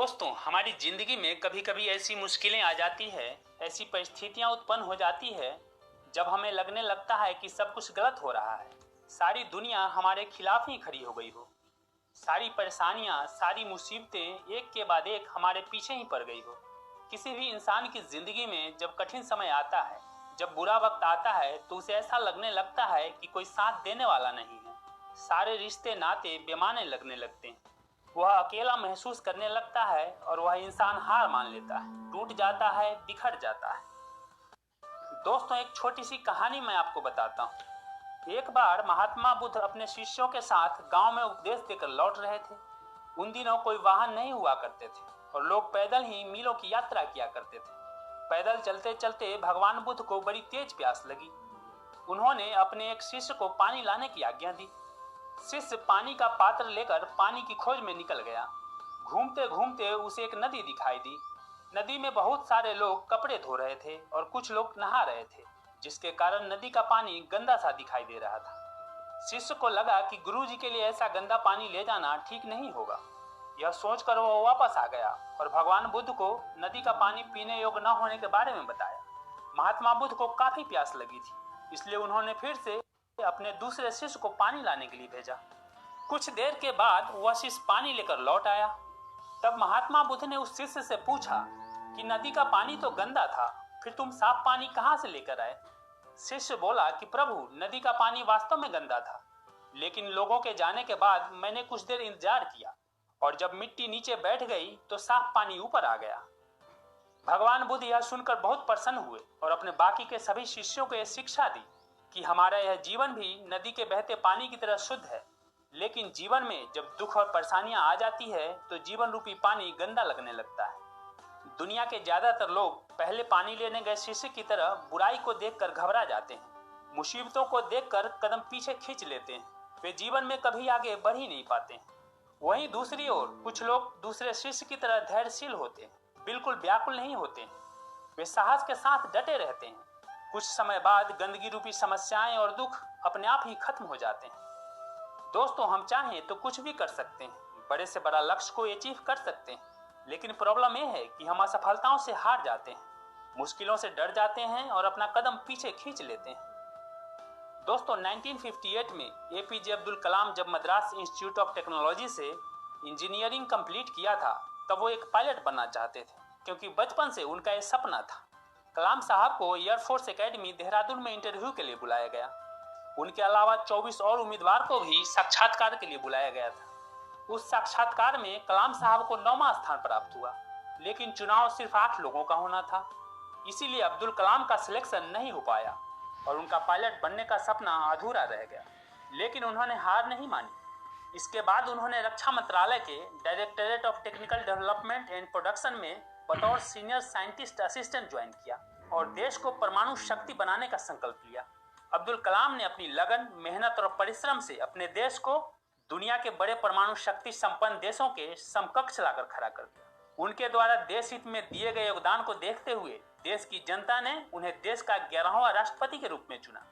दोस्तों, हमारी जिंदगी में कभी कभी ऐसी मुश्किलें आ जाती है, ऐसी परिस्थितियां उत्पन्न हो जाती है जब हमें लगने लगता है कि सब कुछ गलत हो रहा है। सारी दुनिया हमारे खिलाफ ही खड़ी हो गई हो। सारी परेशानियां, सारी मुसीबतें एक के बाद एक हमारे पीछे ही पड़ गई हो। किसी भी इंसान की जिंदगी में जब कठिन समय आता है, जब बुरा वक्त आता है, तो उसे ऐसा लगने लगता है कि कोई साथ देने वाला नहीं है। सारे रिश्ते नाते बेमाने लगने लगते हैं। वह अकेला महसूस करने लगता है और वह इंसान हार मान लेता है, टूट जाता है, बिखर जाता है। दोस्तों, एक छोटी सी कहानी मैं आपको बताता हूँ। एक बार महात्मा बुद्ध अपने शिष्यों के साथ गांव में उपदेश देकर लौट रहे थे। उन दिनों कोई वाहन नहीं हुआ करते थे और लोग पैदल ही मीलों की यात्रा किया करते थे। पैदल चलते चलते भगवान बुद्ध को बड़ी तेज प्यास लगी। उन्होंने अपने एक शिष्य को पानी लाने की आज्ञा दी। शिष्य पानी का पात्र लेकर पानी की खोज में निकल गया। घूमते घूमते उसे एक नदी दिखाई दी। नदी में बहुत सारे लोग कपड़े धो रहे थे और कुछ लोग नहा रहे थे, जिसके कारण नदी का पानी गंदा सा दिखाई दे रहा था। शिष्य को लगा कि गुरुजी के लिए ऐसा गंदा पानी ले जाना ठीक नहीं होगा। यह सोचकर वह वापस आ गया और भगवान बुद्ध को नदी का पानी पीने योग्य न होने के बारे में बताया। महात्मा बुद्ध को काफी प्यास लगी थी, इसलिए उन्होंने फिर से अपने दूसरे शिष्य को पानी लाने के लिए भेजा। कुछ देर के बाद वह शिष्य पानी लेकर लौट आया। तब महात्मा बुद्ध ने उस शिष्य से पूछा कि नदी का पानी तो गंदा था, फिर तुम साफ पानी कहां से लेकर आए? शिष्य बोला कि प्रभु, नदी का पानी वास्तव में गंदा था, लेकिन लोगों के जाने के बाद मैंने कुछ देर इंतजार किया और जब मिट्टी नीचे बैठ गई तो साफ पानी ऊपर आ गया। भगवान बुद्ध यह सुनकर बहुत प्रसन्न हुए और अपने बाकी के सभी शिष्यों को यह शिक्षा दी कि हमारा यह जीवन भी नदी के बहते पानी की तरह शुद्ध है। लेकिन जीवन में जब दुख और परेशानियां आ जाती है तो जीवन रूपी पानी गंदा लगने लगता है। दुनिया के ज्यादातर लोग पहले पानी लेने गए शिष्य की तरह बुराई को देखकर घबरा जाते हैं, मुसीबतों को देखकर कदम पीछे खींच लेते हैं। वे जीवन में कभी आगे बढ़ ही नहीं पाते हैं। वहीं दूसरी ओर कुछ लोग दूसरे शिष्य की तरह धैर्यशील होते हैं, बिल्कुल व्याकुल नहीं होते हैं। वे साहस के साथ डटे रहते हैं। कुछ समय बाद गंदगी रूपी समस्याएं और दुख अपने आप ही खत्म हो जाते हैं। दोस्तों, हम चाहें तो कुछ भी कर सकते हैं, बड़े से बड़ा लक्ष्य को अचीव कर सकते हैं, लेकिन प्रॉब्लम यह है कि हम असफलताओं से हार जाते हैं, मुश्किलों से डर जाते हैं और अपना कदम पीछे खींच लेते हैं। दोस्तों, 1958 में एपीजे अब्दुल कलाम जब मद्रास इंस्टीट्यूट ऑफ टेक्नोलॉजी से इंजीनियरिंग कंप्लीट किया था, तब वो एक पायलट बनना चाहते थे, क्योंकि बचपन से उनका यह सपना था। कलाम साहब को एयरफोर्स एकेडमी देहरादून में इंटरव्यू के लिए बुलाया गया। उनके अलावा 24 और उम्मीदवार को भी साक्षात्कार के लिए बुलाया गया था। उस साक्षात्कार में कलाम साहब को 9वां स्थान प्राप्त हुआ, लेकिन चुनाव सिर्फ 8 लोगों का होना था। इसीलिए अब्दुल कलाम का सिलेक्शन नहीं हो पाया और उनका पायलट बनने का सपना अधूरा रह गया। लेकिन उन्होंने हार नहीं मानी। इसके बाद उन्होंने रक्षा मंत्रालय के directorate of technical development and production में बतौर सीनियर साइंटिस्ट असिस्टेंट ज्वाइन किया और देश को परमाणु शक्ति बनाने का संकल्प लिया। अब्दुल कलाम ने अपनी लगन, मेहनत और परिश्रम से अपने देश को दुनिया के बड़े परमाणु शक्ति संपन्न देशों के समकक्ष लाकर खड़ा कर दिया। उनके द्वारा देश हित में दिए गए योगदान को देखते हुए देश की जनता ने उन्हें देश का 11वां राष्ट्रपति के रूप में चुना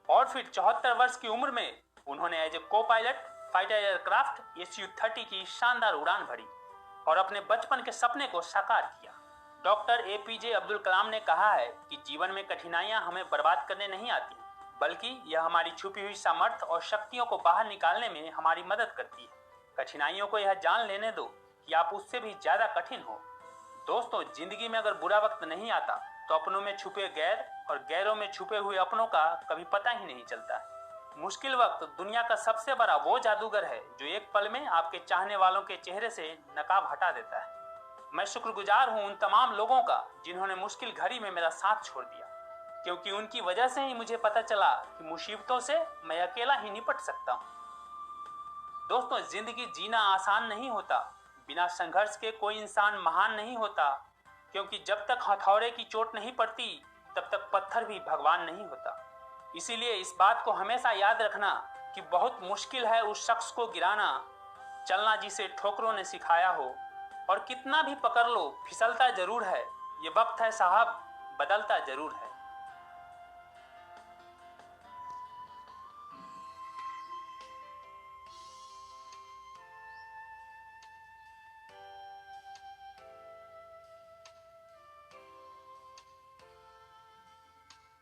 और फिर 74 वर्ष की उम्र में उन्होंने एज ए को पायलट फाइटर एयरक्राफ्ट SU-30 की शानदार उड़ान भरी और अपने बचपन के सपने को साकार किया। डॉक्टर एपीजे अब्दुल कलाम ने कहा है कि जीवन में कठिनाइयां हमें बर्बाद करने नहीं आती, बल्कि यह हमारी छुपी हुई सामर्थ्य और शक्तियों को बाहर निकालने में हमारी मदद करती है। कठिनाइयों को यह जान लेने दो कि आप उससे भी ज्यादा कठिन हो। दोस्तों, जिंदगी में अगर बुरा वक्त नहीं आता तो अपनों में छुपे गैर और गैरों में छुपे हुए अपनों का कभी पता ही नहीं चलता। मुश्किल वक्त दुनिया का सबसे बड़ा वो जादूगर है जो एक पल में आपके चाहने वालों के चेहरे से नकाब हटा देता है। मैं शुक्रगुजार हूं उन तमाम लोगों का जिन्होंने मुश्किल घड़ी में मेरा साथ छोड़ दिया, क्योंकि उनकी वजह से ही मुझे पता चला कि मुसीबतों से मैं अकेला ही निपट सकता हूं। दोस्तों, जिंदगी जीना आसान नहीं होता। बिना संघर्ष के कोई इंसान महान नहीं होता, क्योंकि जब तक हथौड़े की चोट नहीं पड़ती तब तक पत्थर भी भगवान नहीं होता। इसीलिए इस बात को हमेशा याद रखना कि बहुत मुश्किल है उस शख्स को गिराना, चलना जिसे ठोकरों ने सिखाया हो, और कितना भी पकड़ लो फिसलता जरूर है। ये वक्त है साहब, बदलता जरूर है।